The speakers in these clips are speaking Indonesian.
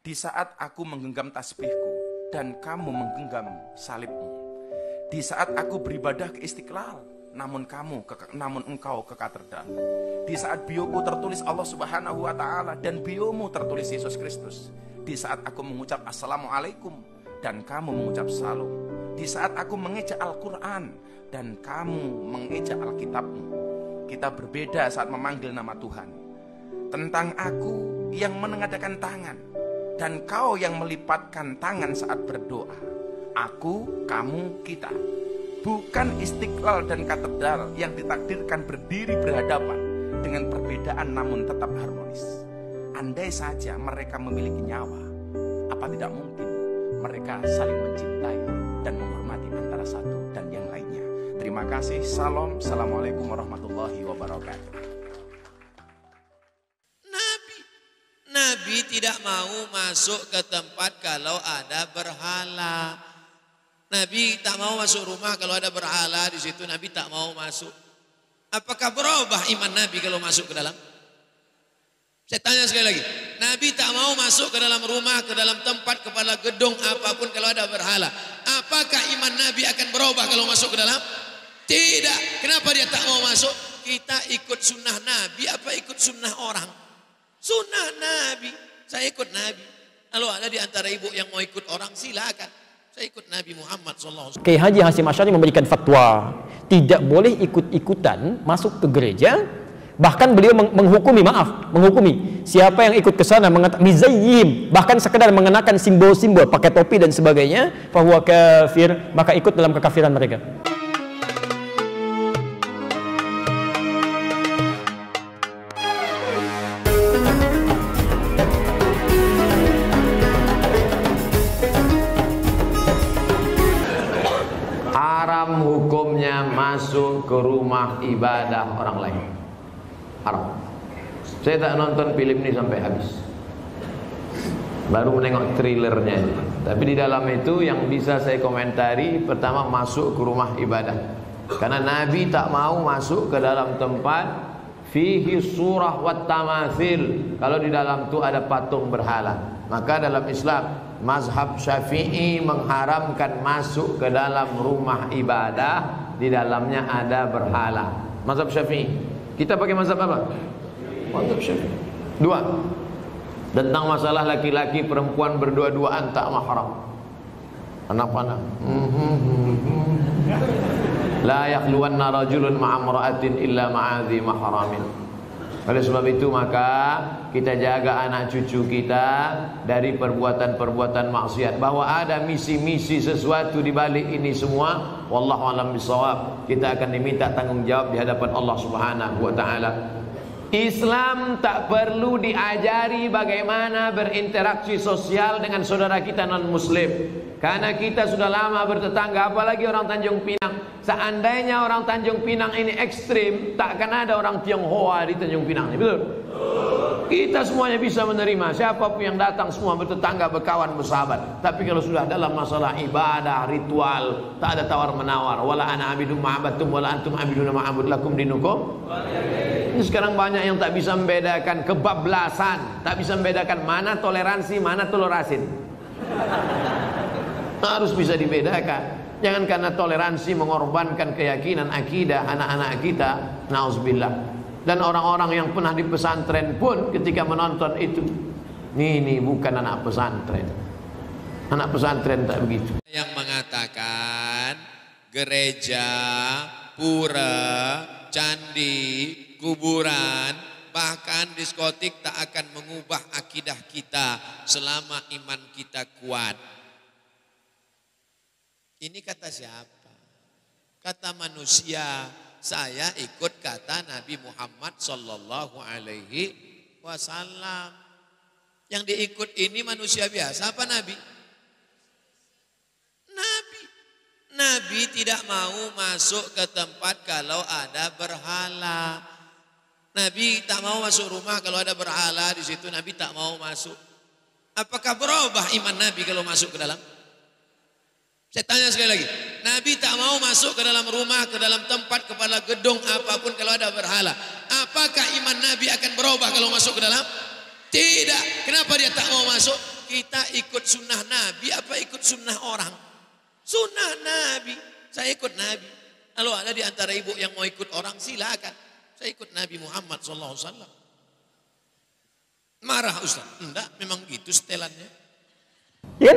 Di saat aku menggenggam tasbihku dan kamu menggenggam salibmu. Di saat aku beribadah ke Istiqlal, namun engkau ke katedral. Di saat bioku tertulis Allah Subhanahu wa Ta'ala dan biomu tertulis Yesus Kristus. Di saat aku mengucap Assalamualaikum dan kamu mengucap Salam. Di saat aku mengejak Al-Quran dan kamu mengejak Alkitabmu. Kita berbeda saat memanggil nama Tuhan. Tentang aku yang menengadakan tangan dan kau yang melipatkan tangan saat berdoa. Aku, kamu, kita. Bukan Istiqlal dan katedral yang ditakdirkan berdiri berhadapan dengan perbedaan namun tetap harmonis. Andai saja mereka memiliki nyawa, apa tidak mungkin mereka saling mencintai dan menghormati antara satu dan yang lainnya. Terima kasih. Salam. Assalamualaikum warahmatullahi wabarakatuh. Nabi tidak mau masuk ke tempat kalau ada berhala. Nabi tak mau masuk rumah kalau ada berhala di situ. Nabi tak mau masuk. Apakah berubah iman Nabi kalau masuk ke dalam? Saya tanya sekali lagi. Nabi tak mau masuk ke dalam rumah, ke dalam tempat, kepala gedung apapun kalau ada berhala. Apakah iman Nabi akan berubah kalau masuk ke dalam? Tidak. Kenapa dia tak mau masuk? Kita ikut sunnah Nabi apa ikut sunnah orang? Sunnah Nabi. Saya ikut Nabi. Kalau ada di antara ibu yang mau ikut orang, silakan. Saya ikut Nabi Muhammad SAW. Kiai Haji Hasyim Asy'ari memberikan fatwa tidak boleh ikut-ikutan masuk ke gereja. Bahkan beliau menghukumi siapa yang ikut ke sana mengatakan mizayyim, bahkan sekedar mengenakan simbol-simbol, pakai topi dan sebagainya, fahuwa kafir, maka ikut dalam kekafiran mereka. Haram hukumnya masuk ke rumah ibadah orang lain. Haram. Saya tak nonton film ini sampai habis. Baru menengok trailernya. Tapi di dalam itu yang bisa saya komentari, pertama masuk ke rumah ibadah. Karena Nabi tak mau masuk ke dalam tempat fihi surah wat tamathil. Kalau di dalam itu ada patung berhala. Maka dalam Islam mazhab Syafi'i mengharamkan masuk ke dalam rumah ibadah di dalamnya ada berhala. Mazhab Syafi'i. Kita pakai mazhab apa? Mazhab Syafi'i. Dua. Tentang masalah laki-laki perempuan berdua-duaan tak mahram. Anak-anak. La yakhluwanna rajulun ma'amra'atin illa ma'adhi mahramin. Oleh sebab itu maka kita jaga anak cucu kita dari perbuatan-perbuatan maksiat. Bahwa ada misi-misi sesuatu di balik ini semua, wallahu a'lam bishawab. Kita akan diminta tanggung jawab di hadapan Allah Subhanahu wa taala. Islam tak perlu diajari bagaimana berinteraksi sosial dengan saudara kita non muslim. Karena kita sudah lama bertetangga, apalagi orang Tanjung Pinang. Seandainya orang Tanjung Pinang ini ekstrim, tak akan ada orang Tionghoa di Tanjung Pinang, betul? Kita semuanya bisa menerima, siapapun yang datang semua bertetangga, berkawan, bersahabat. Tapi kalau sudah dalam masalah ibadah, ritual, tak ada tawar menawar. Wala ana abidum ma'abatum wala antum abiduna ma'abud lakum dinukum. Ini sekarang banyak yang tak bisa membedakan kebablasan, tak bisa membedakan mana toleransi, mana tolerasin. Harus bisa dibedakan. Jangan karena toleransi mengorbankan keyakinan akidah anak-anak kita, nauzubillah. Dan orang-orang yang pernah di pesantren pun ketika menonton itu, ini bukan anak pesantren. Anak pesantren tak begitu. Yang mengatakan gereja, pura, candi, kuburan, bahkan diskotik tak akan mengubah akidah kita selama iman kita kuat. Ini kata siapa? Kata manusia. Saya ikut kata Nabi Muhammad sallallahu alaihi wasallam. Yang diikut ini manusia biasa apa Nabi? Nabi tidak mau masuk ke tempat kalau ada berhala. Nabi tak mau masuk rumah kalau ada berhala di situ. Nabi tak mau masuk. Apakah berubah iman Nabi kalau masuk ke dalam? Saya tanya sekali lagi. Nabi tak mau masuk ke dalam rumah, ke dalam tempat, kepala gedung apapun kalau ada berhala. Apakah iman Nabi akan berubah kalau masuk ke dalam? Tidak. Kenapa dia tak mau masuk? kita ikut sunnah Nabi apa ikut sunnah orang? Sunnah Nabi. Saya ikut Nabi. Kalau ada di antara ibu yang mau ikut orang, silakan. Saya ikut Nabi Muhammad SAW. Marah Ustaz? Enggak, memang gitu setelannya. Ya,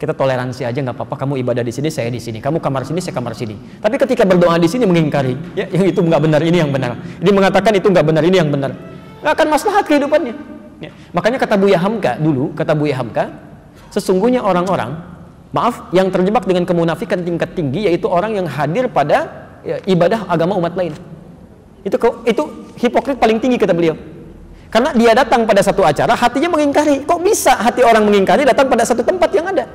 kita toleransi aja, nggak apa-apa. Kamu ibadah di sini, saya di sini. Kamu kamar sini, saya kamar sini. Tapi ketika berdoa di sini mengingkari, ya, yang itu nggak benar, ini yang benar. Ini mengatakan itu nggak benar, ini yang benar. Nggak akan maslahat kehidupannya. Ya. Makanya kata Buya Hamka dulu, kata Buya Hamka, sesungguhnya orang-orang, maaf, yang terjebak dengan kemunafikan tingkat tinggi, yaitu orang yang hadir pada ibadah agama umat lain. Itu hipokrit paling tinggi kata beliau. Karena dia datang pada satu acara, hatinya mengingkari. Kok bisa hati orang mengingkari datang pada satu tempat yang ada?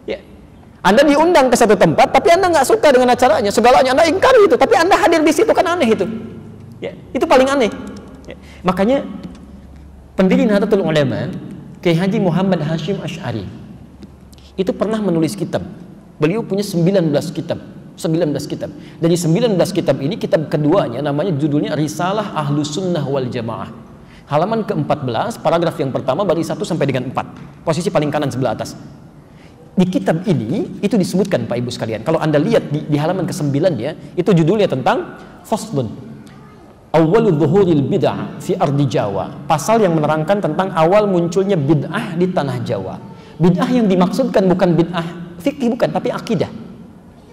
Ya. Anda diundang ke satu tempat, tapi Anda nggak suka dengan acaranya, segalanya Anda ingkari itu, tapi Anda hadir di situ, kan aneh itu. Ya. Itu paling aneh. Ya. Makanya pendiri Nahdlatul Ulama, Kiai Haji Muhammad Hashim Asy'ari, itu pernah menulis kitab. Beliau punya 19 kitab. 19 kitab. Dari 19 kitab ini, kitab keduanya namanya judulnya Risalah Ahlus Sunnah wal Jamaah. Halaman ke-14, paragraf yang pertama, baris 1 sampai dengan 4. Posisi paling kanan sebelah atas. Di kitab ini, itu disebutkan Pak Ibu sekalian. Kalau Anda lihat di halaman ke-9 ya, itu judulnya tentang Faslun Awwalu Dhuhuril Bid'ah fi Ardi Jawa. Pasal yang menerangkan tentang awal munculnya bid'ah di tanah Jawa. Bid'ah yang dimaksudkan bukan bid'ah fikih, bukan, tapi akidah.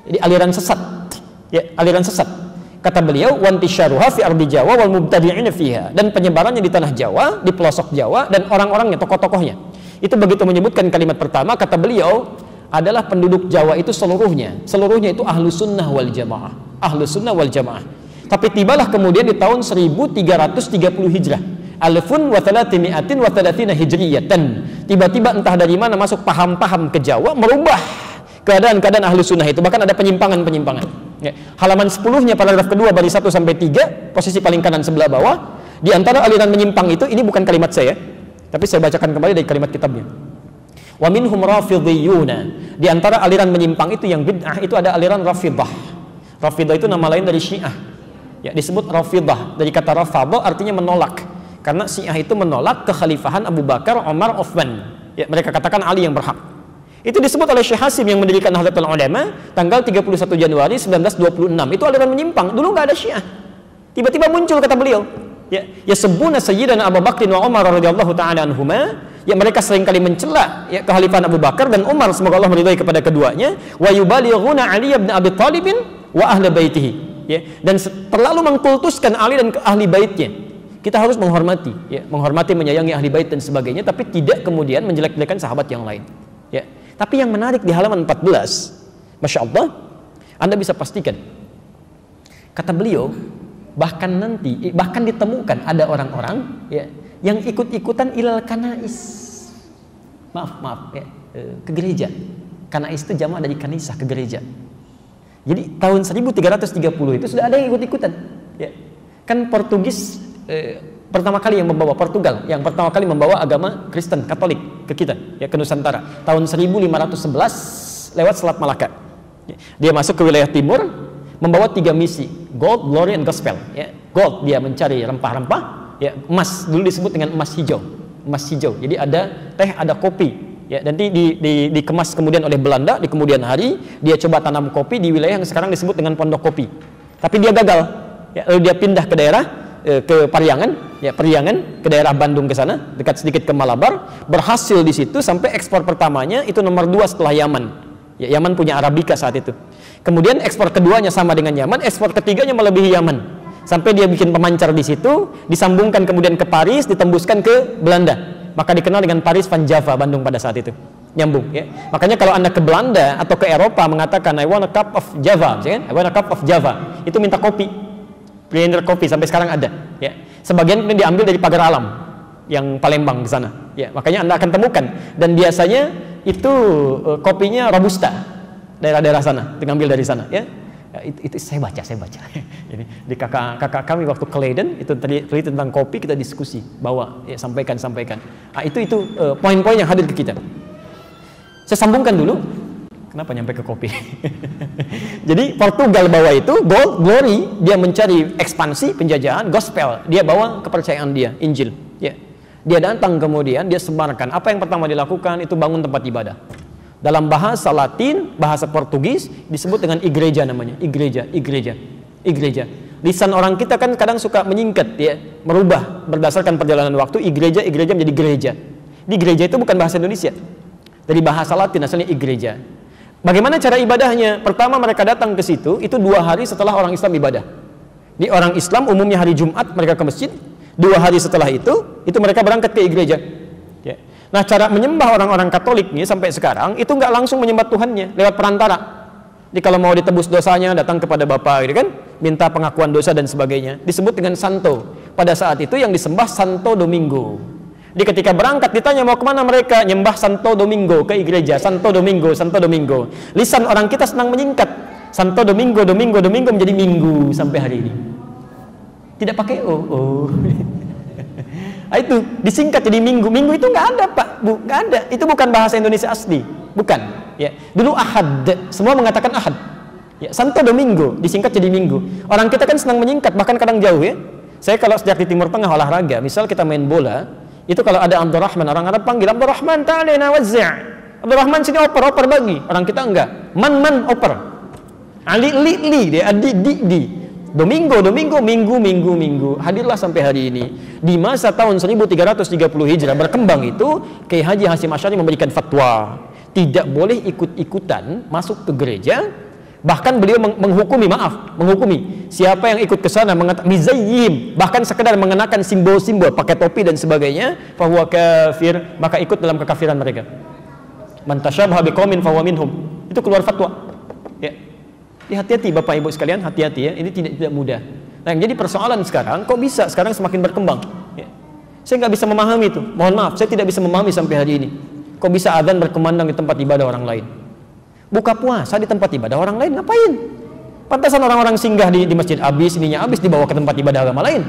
Jadi aliran sesat. Ya, aliran sesat. Kata beliau, wantisyaruha fi ardi Jawa wal mubtadi'ina fiha, dan penyebarannya di tanah Jawa, di pelosok Jawa, dan orang-orangnya, tokoh-tokohnya. Itu begitu menyebutkan kalimat pertama, kata beliau, adalah penduduk Jawa itu seluruhnya. Seluruhnya itu ahlu sunnah wal jamaah. Ahlu sunnah wal jamaah. Tapi tibalah kemudian di tahun 1330 Hijrah. Alfun wa thalathimi'atin wa thalathina hijriyatan. Tiba-tiba entah dari mana masuk paham-paham ke Jawa, merubah keadaan-keadaan ahlu sunnah itu. Bahkan ada penyimpangan-penyimpangan. Ya. Halaman 10-nya paragraf kedua baris 1 sampai 3, posisi paling kanan sebelah bawah. Di antara aliran menyimpang itu, ini bukan kalimat saya, tapi saya bacakan kembali dari kalimat kitabnya. Wa minhum rafidhiyuna. Di antara aliran menyimpang itu yang bid'ah itu ada aliran Rafidah. Rafidah itu nama lain dari Syiah. Ya, disebut Rafidah dari kata rafadha, artinya menolak. Karena Syiah itu menolak kekhalifahan Abu Bakar, Umar, Uthman. Ya, mereka katakan Ali yang berhak. Itu disebut oleh Syekh Hasim yang mendirikan Nahdlatul Ulama tanggal 31 Januari 1926. Itu aliran menyimpang. Dulu nggak ada Syiah. Tiba-tiba muncul kata beliau. Ya sebuna Sayyidina Abu Bakr wa Umar radhiyallahu taala anhuma. Ya, mereka seringkali mencela ya kekhalifahan Abu Bakar dan Umar, semoga Allah meridhai kepada keduanya. Wa yubalighuna Ali bin Abi Thalib wa ahli baitihi. Ya, dan terlalu mengkultuskan Ali dan ahli baitnya. Kita harus menghormati, ya, menghormati, menyayangi ahli bait dan sebagainya, tapi tidak kemudian menjelek-jelekan sahabat yang lain. Ya. Tapi yang menarik di halaman 14, Masya Allah, Anda bisa pastikan, kata beliau, bahkan ditemukan ada orang-orang ya, yang ikut-ikutan ilal kanais, maaf ya, ke gereja. Kanais itu jamak dari kanisah, ke gereja. Jadi tahun 1330 itu sudah ada yang ikut-ikutan. Ya. Kan Portugis pertama kali yang membawa, Portugal yang pertama kali membawa agama Kristen Katolik ke kita, ya, ke Nusantara tahun 1511 lewat Selat Malaka. Ya. Dia masuk ke wilayah timur membawa 3 misi, gold, glory, and gospel. Ya. Gold, dia mencari rempah-rempah, ya, emas, dulu disebut dengan emas hijau. Emas hijau. Jadi ada teh, ada kopi. Ya, nanti dikemas kemudian oleh Belanda di kemudian hari, dia coba tanam kopi di wilayah yang sekarang disebut dengan Pondok Kopi. Tapi dia gagal. Ya, lalu dia pindah ke daerah ke Pariangan, ya, Periangan, ke daerah Bandung ke sana, dekat sedikit ke Malabar, berhasil di situ sampai ekspor pertamanya itu nomor 2 setelah Yaman. Ya, Yaman punya Arabica saat itu. Kemudian ekspor keduanya sama dengan Yaman, ekspor ketiganya melebihi Yaman. Sampai dia bikin pemancar di situ, disambungkan kemudian ke Paris, ditembuskan ke Belanda. Maka dikenal dengan Paris van Java, Bandung pada saat itu. Nyambung, ya. Makanya kalau Anda ke Belanda atau ke Eropa mengatakan I want a cup of Java, ya, I want a cup of Java, itu minta kopi. Blender kopi sampai sekarang ada, ya. Sebagian kemudian diambil dari Pagar Alam yang Palembang ke sana, ya. Makanya Anda akan temukan, dan biasanya itu kopinya Robusta, daerah-daerah sana, diambil dari sana, ya. Itu saya baca. Jadi di kakak kami waktu ke Leiden itu tadi tentang kopi, kita diskusi, bawa, ya, sampaikan. Nah, itu poin-poin yang hadir ke kita. Saya sambungkan dulu. Kenapa nyampe ke kopi? Jadi Portugal bawa itu gold, glory, dia mencari ekspansi penjajahan, gospel, dia bawa kepercayaan dia, Injil. Ya. Dia datang kemudian dia sebarkan. Apa yang pertama dilakukan itu bangun tempat ibadah. Dalam bahasa Latin, bahasa Portugis disebut dengan igreja namanya. Igreja. Lisan orang kita kan kadang suka menyingkat ya, merubah berdasarkan perjalanan waktu. Igreja menjadi gereja. Di gereja itu bukan bahasa Indonesia. Dari bahasa Latin asalnya igreja. Bagaimana cara ibadahnya? Pertama mereka datang ke situ itu 2 hari setelah orang Islam ibadah. Di orang Islam umumnya hari Jumat mereka ke masjid. 2 hari setelah itu mereka berangkat ke igreja. Ya. Nah, cara menyembah orang-orang Katolik nih sampai sekarang itu nggak langsung menyembah Tuhannya lewat perantara. Jadi kalau mau ditebus dosanya datang kepada Bapa, gitu kan, minta pengakuan dosa dan sebagainya. Disebut dengan Santo. Pada saat itu yang disembah Santo Domingo. Jadi ketika berangkat ditanya mau kemana mereka, nyembah Santo Domingo ke igreja. Santo Domingo. Lisan orang kita senang menyingkat. Santo Domingo menjadi Minggu sampai hari ini. Tidak pakai o. Itu disingkat jadi Minggu. Minggu itu nggak ada Pak, Bu, nggak ada. Itu bukan bahasa Indonesia asli, bukan. Ya, dulu Ahad, semua mengatakan Ahad. Ya, Santo Domingo disingkat jadi Minggu. Orang kita kan senang menyingkat, bahkan kadang jauh ya. Saya kalau sejak di Timur Tengah olahraga, misal kita main bola, itu kalau ada Abdurrahman, orang Arab panggil Abdurrahman, ta'alina wazzi'. Abdurrahman sini oper bagi. Orang kita enggak. Man oper. Ali li dia di. Domingo, minggu. Hadirlah sampai hari ini. Di masa tahun 1330 Hijrah berkembang itu, Kiai Haji Hasyim Asy'ari memberikan fatwa, tidak boleh ikut-ikutan masuk ke gereja. Bahkan beliau menghukumi siapa yang ikut ke sana mizayyim, bahkan sekedar mengenakan simbol-simbol, pakai topi dan sebagainya, fahuwa kafir, maka ikut dalam kekafiran mereka. Man tasyabbaha biqaumin fahuwa minhum. Itu keluar fatwa. Ya. Hati-hati Bapak Ibu sekalian, hati-hati ya, ini tidak mudah. Nah, yang jadi persoalan sekarang, kok bisa sekarang semakin berkembang? Ya. Saya nggak bisa memahami itu, mohon maaf, saya tidak bisa memahami sampai hari ini. Kok bisa adzan berkumandang di tempat ibadah orang lain? Buka puasa di tempat ibadah orang lain, ngapain? Pantasan orang-orang singgah di masjid habis dibawa ke tempat ibadah agama lain.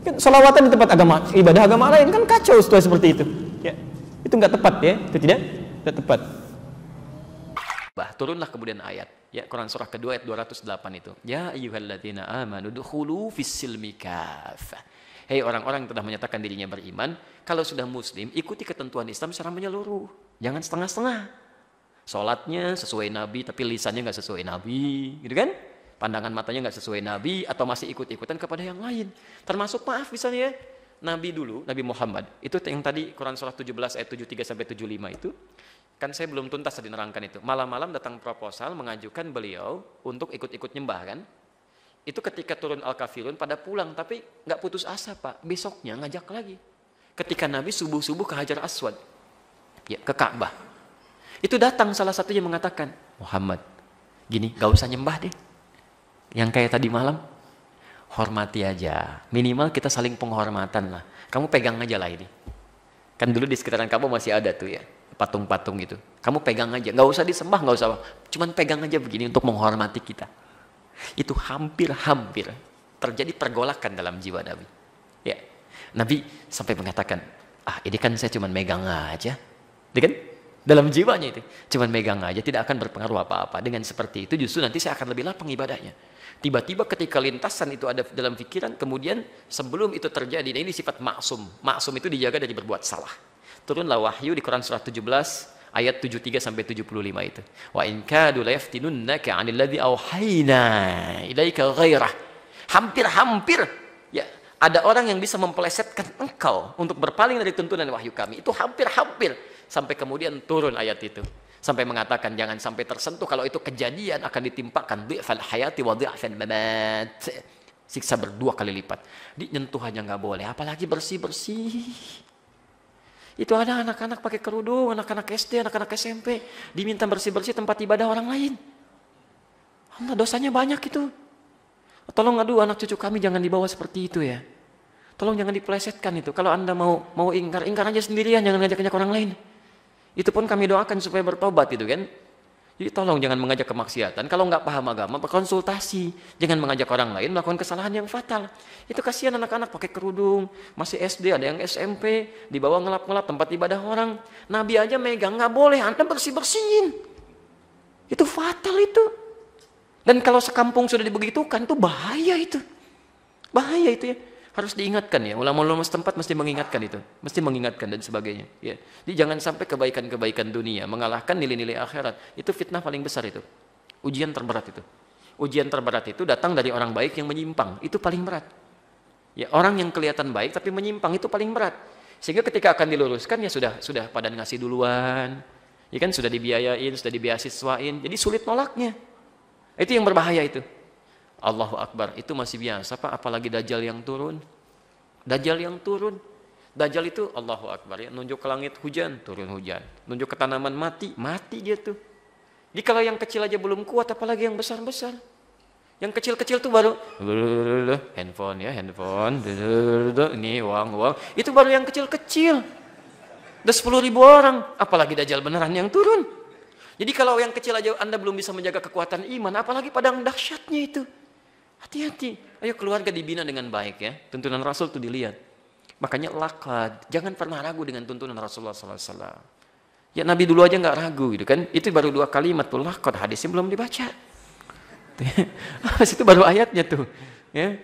Kan selawatan di tempat ibadah agama lain, kan kacau situasi seperti itu. Ya. Itu nggak tepat ya, itu tidak tepat. Turunlah kemudian ayat ya, Quran surah kedua ayat 208 itu. Ya ayyuhalladzina amanu dukhulu fis-silmi kafah. Hei orang-orang yang telah menyatakan dirinya beriman, kalau sudah muslim ikuti ketentuan Islam secara menyeluruh. Jangan setengah-setengah. Salatnya sesuai Nabi tapi lisannya nggak sesuai Nabi, gitu kan? Pandangan matanya nggak sesuai Nabi atau masih ikut-ikutan kepada yang lain. Termasuk maaf misalnya Nabi dulu, Nabi Muhammad, itu yang tadi Quran surah 17 ayat 73 sampai 75 itu. Kan saya belum tuntas tadi nerangkan itu. Malam-malam datang proposal mengajukan beliau untuk ikut-ikut nyembah kan. Itu ketika turun Al-Kafirun pada pulang, tapi nggak putus asa Pak. Besoknya ngajak lagi. Ketika Nabi subuh-subuh ke Hajar Aswad, ya, ke Ka'bah. Itu datang salah satunya mengatakan, Muhammad, gini, nggak usah nyembah deh. Yang kayak tadi malam, hormati aja. Minimal kita saling penghormatan lah. Kamu pegang aja lah ini. Kan dulu di sekitaran Ka'bah masih ada tuh ya. Patung-patung itu, kamu pegang aja, nggak usah disembah, nggak usah, cuman pegang aja begini untuk menghormati kita. Itu hampir terjadi pergolakan dalam jiwa Nabi. Ya, Nabi sampai mengatakan, ini kan saya cuman megang aja, kan? Dalam jiwanya itu, cuman megang aja, tidak akan berpengaruh apa-apa. Dengan seperti itu justru nanti saya akan lebih lapang ibadahnya. Tiba-tiba ketika lintasan itu ada dalam pikiran, kemudian sebelum itu terjadi, nah ini sifat maksum. Maksum itu dijaga dari berbuat salah. Turunlah wahyu di Quran surah 17 ayat 73 sampai 75 itu. Wa in kadu la yaftinunnaka 'anil ladzi auhayna ilaika ghairah. Hampir ya ada orang yang bisa mempelesetkan engkau untuk berpaling dari tuntunan wahyu kami. Itu hampir sampai kemudian turun ayat itu. Sampai mengatakan jangan sampai tersentuh, kalau itu kejadian akan ditimpakan dhi'fal hayati wa dhi'fal mamat. Siksa berdua kali lipat. Nyentuh aja nggak boleh, apalagi bersih-bersih. Itu ada anak-anak pakai kerudung, anak-anak SD, anak-anak SMP, diminta bersih-bersih tempat ibadah orang lain. Allah, dosanya banyak itu. Tolong anak cucu kami jangan dibawa seperti itu ya. Tolong jangan dipelesetkan itu. Kalau Anda mau ingkar aja sendirian, jangan ngajak-ngajak orang lain. Itu pun kami doakan supaya bertobat itu kan. Jadi tolong jangan mengajak kemaksiatan. Kalau nggak paham agama, berkonsultasi. Jangan mengajak orang lain melakukan kesalahan yang fatal. Itu kasihan anak-anak pakai kerudung, masih SD, ada yang SMP, dibawa ngelap-ngelap tempat ibadah orang. Nabi aja megang, nggak boleh, Anda bersih-bersihin. Itu fatal itu. Dan kalau sekampung sudah dibegitukan, itu bahaya itu. Bahaya itu ya. Harus diingatkan ya, ulama-ulama setempat mesti mengingatkan itu, mesti mengingatkan dan sebagainya. Ya. Jadi jangan sampai kebaikan-kebaikan dunia mengalahkan nilai-nilai akhirat. Itu fitnah paling besar itu. Ujian terberat itu. Ujian terberat itu datang dari orang baik yang menyimpang. Itu paling berat. Ya, orang yang kelihatan baik tapi menyimpang itu paling berat. Sehingga ketika akan diluruskan ya sudah pada ngasih duluan. Ya kan sudah dibiayain, sudah dibeasiswain. Jadi sulit nolaknya. Itu yang berbahaya itu. Allahu Akbar, itu masih biasa Pak, apalagi Dajjal yang turun. Dajjal yang turun. Dajjal itu Allahu Akbar ya, nunjuk ke langit hujan, turun hujan. Nunjuk ke tanaman mati dia tuh. Jadi kalau yang kecil aja belum kuat, apalagi yang besar-besar. Yang kecil-kecil tuh baru handphone, ini uang. Itu baru yang kecil-kecil. Udah 10.000 orang, apalagi Dajjal beneran yang turun. Jadi kalau yang kecil aja Anda belum bisa menjaga kekuatan iman, apalagi padang dahsyatnya itu. Hati-hati. Ayo keluarga dibina dengan baik ya. Tuntunan Rasul itu dilihat. Makanya lakad. Jangan pernah ragu dengan tuntunan Rasulullah SAW. Ya Nabi dulu aja nggak ragu gitu kan. Itu baru 2 kalimat tuh lakad. Hadisnya belum dibaca. Itu baru ayatnya tuh. Ya.